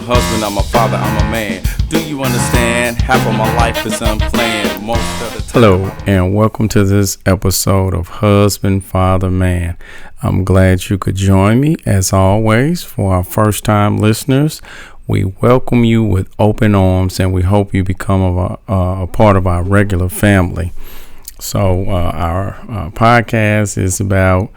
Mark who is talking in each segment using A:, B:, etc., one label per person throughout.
A: husband, I'm a father, I'm a man. Do you understand? Half of my life is unplanned. Most of the time. Hello, and welcome to this episode of Husband, Father, Man. I'm glad you could join me, as always. For our first-time listeners, we welcome you with open arms, and we hope you become a part of our regular family. So our podcast is about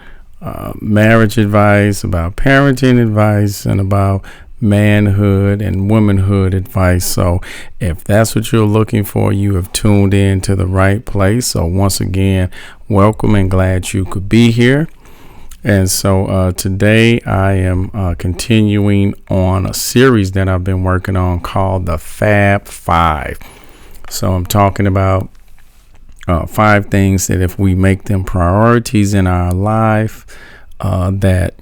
A: marriage advice, about parenting advice, and about manhood and womanhood advice. So if that's what you're looking for, you have tuned in to the right place. So once again, welcome and glad you could be here. And so today I am continuing on a series that I've been working on called the Fab Five. So I'm talking about 5 things that if we make them priorities in our life, that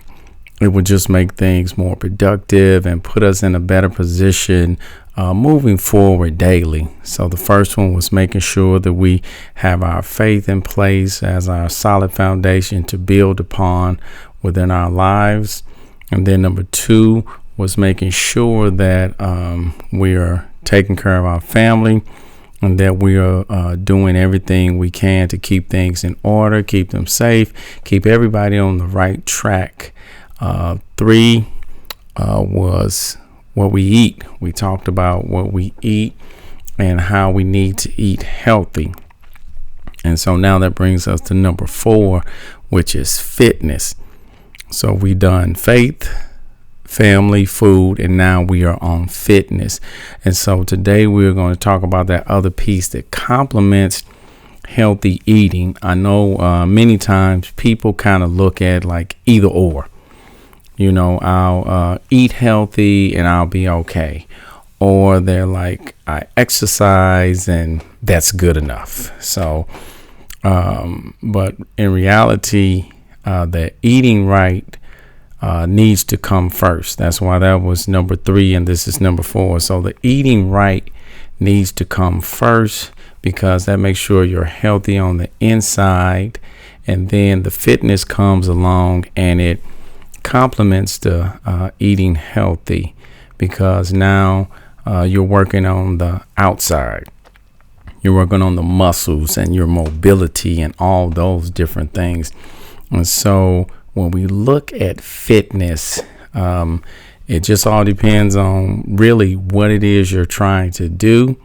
A: it would just make things more productive and put us in a better position moving forward daily. So the first one was making sure that we have our faith in place as our solid foundation to build upon within our lives. And then number 2 was making sure that we are taking care of our family and that we are doing everything we can to keep things in order, keep them safe, keep everybody on the right track. 3 was what we eat. We talked about what we eat and how we need to eat healthy. And so now that brings us to number 4, which is fitness. So we done faith, family, food, and now we are on fitness. And so today we're going to talk about that other piece that complements healthy eating. I know many times people kind of look at like either or. You know, I'll eat healthy and I'll be okay. Or they're like, I exercise and that's good enough. So, but in reality, that eating right needs to come first. That's why that was number 3 and this is number 4. So the eating right needs to come first because that makes sure you're healthy on the inside. And then the fitness comes along and it complements the eating healthy because now you're working on the outside. You're working on the muscles and your mobility and all those different things. And so when we look at fitness, it just all depends on really what it is you're trying to do.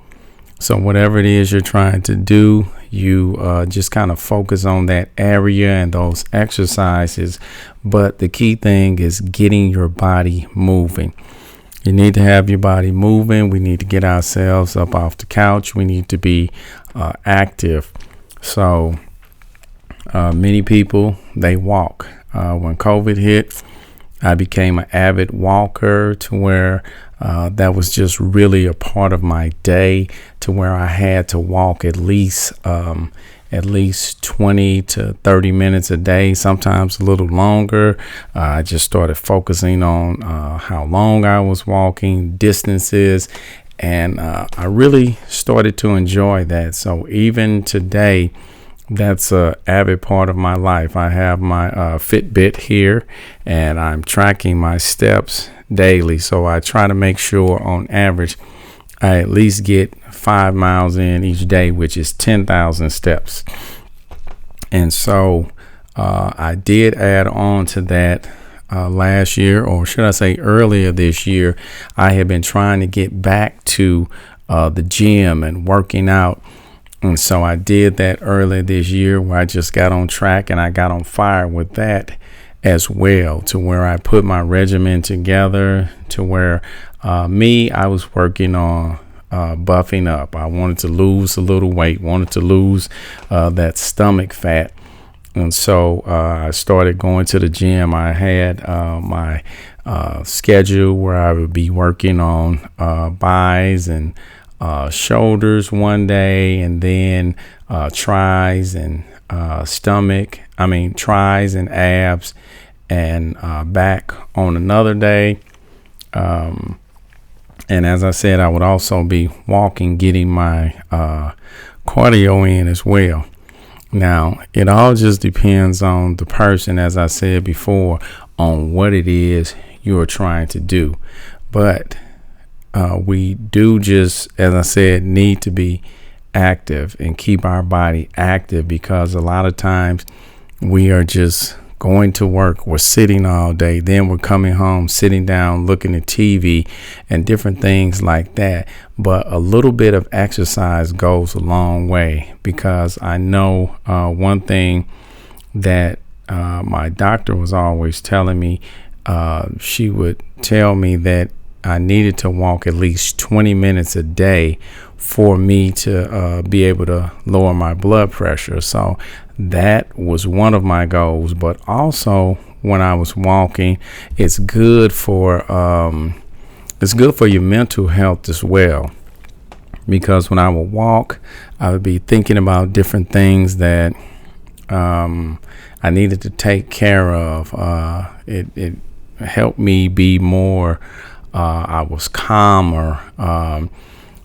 A: So whatever it is you're trying to do, you just kind of focus on that area and those exercises. But the key thing is getting your body moving. You need to have your body moving. We need to get ourselves up off the couch. We need to be active. So many people, they walk. When COVID hit, I became an avid walker to where that was just really a part of my day to where I had to walk at least 20 to 30 minutes a day, sometimes a little longer. I just started focusing on how long I was walking, distances, and I really started to enjoy that. So even today, that's an avid part of my life. I have my Fitbit here and I'm tracking my steps daily. So I try to make sure on average, I at least get 5 miles in each day, which is 10,000 steps. And so I did add on to that last year, or should I say earlier this year. I have been trying to get back to the gym and working out. And so I did that earlier this year where I just got on track and I got on fire with that as well, to where I put my regimen together to where I was working on buffing up. I wanted to lose a little weight, wanted to lose that stomach fat. And so I started going to the gym. I had my schedule where I would be working on buys and shoulders one day, and then tries and tries and abs and back on another day. And as I said, I would also be walking, getting my cardio in as well. Now, it all just depends on the person, as I said before, on what it is you're trying to do. But we do just, as I said, need to be active and keep our body active, because a lot of times we are just going to work, we're sitting all day, then we're coming home, sitting down, looking at TV and different things like that. But a little bit of exercise goes a long way, because I know one thing that my doctor was always telling me. She would tell me that I needed to walk at least 20 minutes a day for me to be able to lower my blood pressure. So that was one of my goals. But also, when I was walking, it's good for your mental health as well, because when I would walk, I would be thinking about different things that I needed to take care of. It helped me be more. I was calmer.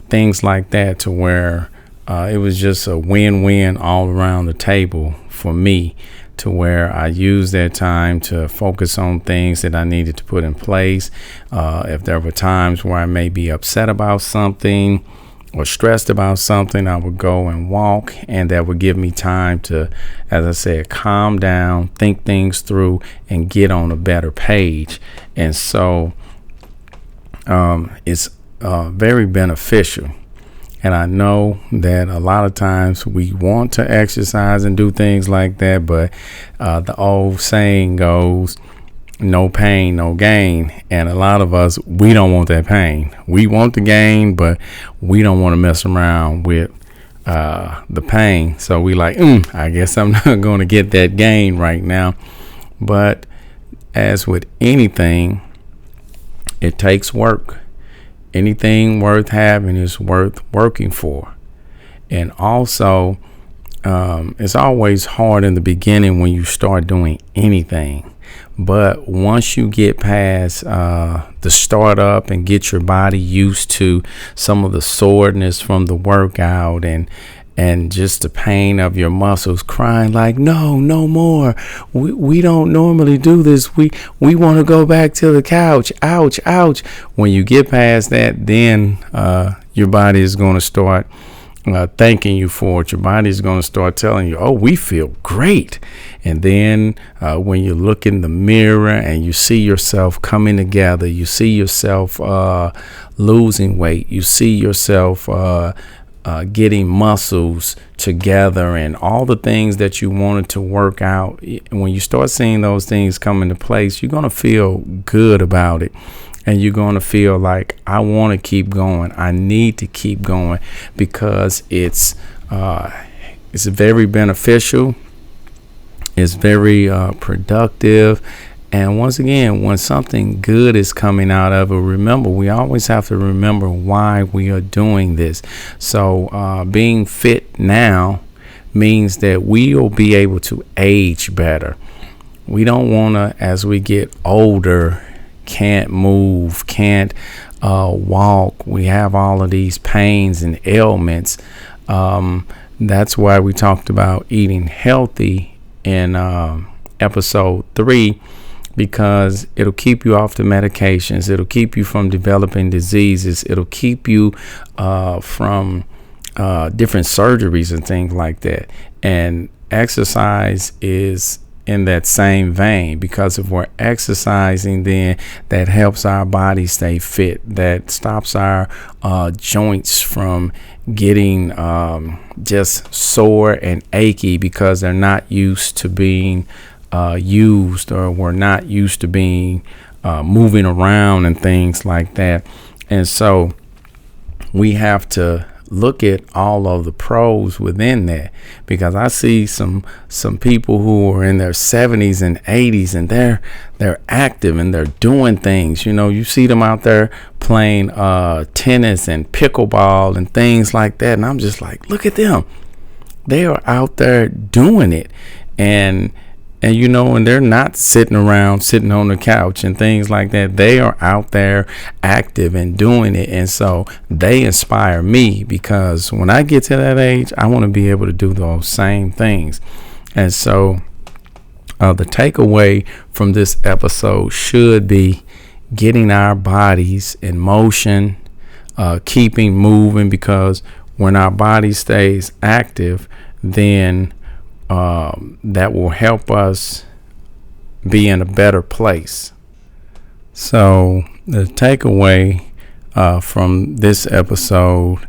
A: Things like that, to where it was just a win-win all around the table for me, to where I used that time to focus on things that I needed to put in place. If there were times where I may be upset about something or stressed about something, I would go and walk, and that would give me time to, as I said, calm down, think things through, and get on a better page. And so it's very beneficial. And I know that a lot of times we want to exercise and do things like that, but the old saying goes, no pain, no gain. And a lot of us, we don't want that pain. We want the gain, but we don't want to mess around with the pain. So we like, I guess I'm not going to get that gain right now. But as with anything, it takes work. Anything worth having is worth working for. And also, it's always hard in the beginning when you start doing anything. But once you get past the startup and get your body used to some of the soreness from the workout and just the pain of your muscles crying like, no more. We don't normally do this. We want to go back to the couch. Ouch. When you get past that, then your body is going to start thanking you for it. Your body is going to start telling you, oh, we feel great. And then when you look in the mirror and you see yourself coming together, you see yourself losing weight, you see yourself getting muscles together and all the things that you wanted to work out. When you start seeing those things come into place, you're going to feel good about it. And you're going to feel like, I want to keep going. I need to keep going, because it's very beneficial. It's very productive. And once again, when something good is coming out of it, remember, we always have to remember why we are doing this. So being fit now means that we will be able to age better. We don't want to, as we get older, can't move, can't walk. We have all of these pains and ailments. That's why we talked about eating healthy in episode 3, because it'll keep you off the medications. It'll keep you from developing diseases. It'll keep you from different surgeries and things like that. And exercise is in that same vein, because if we're exercising, then that helps our body stay fit. That stops our joints from getting just sore and achy, because they're not used to being used, or we're not used to being moving around and things like that. And so we have to look at all of the pros within that, because I see some people who are in their 70s and 80s, and they're active and they're doing things. You know, you see them out there playing tennis and pickleball and things like that, and I'm just like, look at them. They are out there doing it, and you know, and they're not sitting on the couch and things like that. They are out there active and doing it. And so they inspire me, because when I get to that age, I want to be able to do those same things. And so the takeaway from this episode should be getting our bodies in motion, keeping moving, because when our body stays active, then that will help us be in a better place. So the takeaway from this episode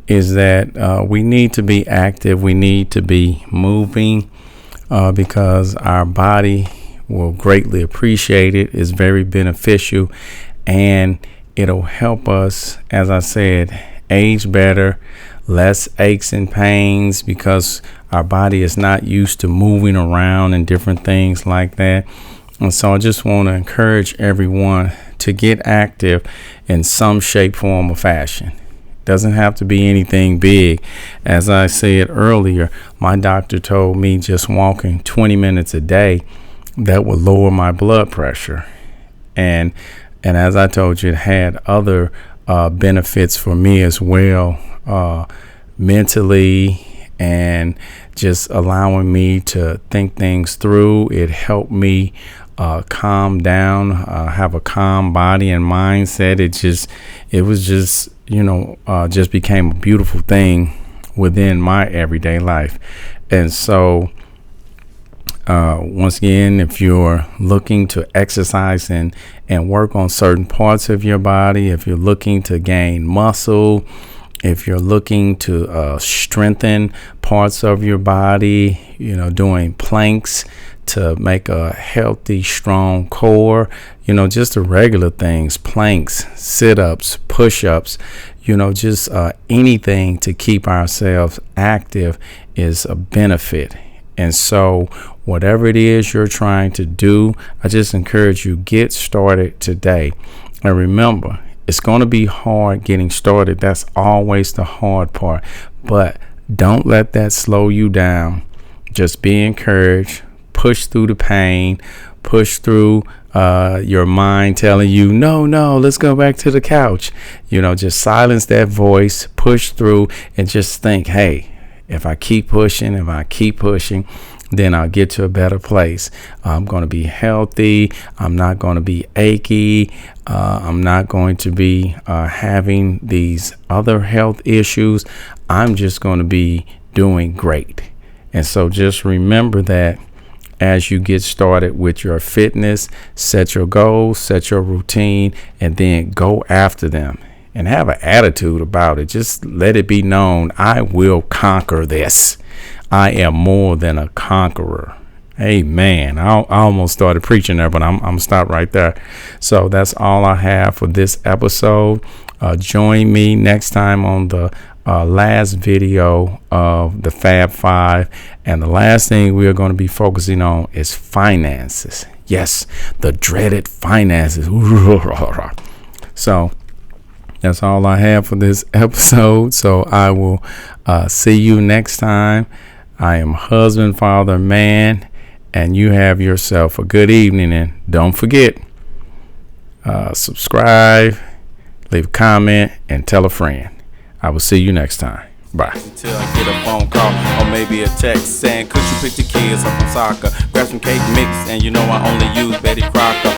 A: is that we need to be active. We need to be moving because our body will greatly appreciate it. It's very beneficial, and it'll help us, as I said, age better, less aches and pains, because our body is not used to moving around and different things like that. And so I just want to encourage everyone to get active in some shape, form, or fashion. Doesn't have to be anything big. As I said earlier, my doctor told me just walking 20 minutes a day, that would lower my blood pressure. And as I told you, it had other benefits for me as well, mentally, and just allowing me to think things through. It helped me calm down, have a calm body and mindset. It was just, just became a beautiful thing within my everyday life. And so, once again, if you're looking to exercise and work on certain parts of your body, if you're looking to gain muscle, if you're looking to strengthen parts of your body, doing planks to make a healthy, strong core, just the regular things, planks, sit-ups, push-ups, just anything to keep ourselves active is a benefit. And so whatever it is you're trying to do, I just encourage you, get started today. And remember, it's going to be hard getting started. That's always the hard part. But don't let that slow you down. Just be encouraged. Push through the pain. Push through your mind telling you, no, let's go back to the couch. Just silence that voice. Push through and just think, hey, if I keep pushing, then I'll get to a better place. I'm going to be healthy. I'm not going to be achy. I'm not going to be having these other health issues. I'm just going to be doing great. And so just remember that as you get started with your fitness, set your goals, set your routine, and then go after them. And have an attitude about it. Just let it be known, I will conquer this. I am more than a conqueror. Amen. I almost started preaching there, but I'm gonna stop right there. So that's all I have for this episode. Join me next time on the last video of the Fab Five. And the last thing we are going to be focusing on is finances. Yes, the dreaded finances. So that's all I have for this episode. So I will see you next time. I am husband, father, man, and you have yourself a good evening. And don't forget, subscribe, leave a comment, and tell a friend. I will see you next time. Bye. Until I get a phone call or maybe a text saying, could you pick the kids up on soccer? Grab some cake mix, and I only use Betty Crocker.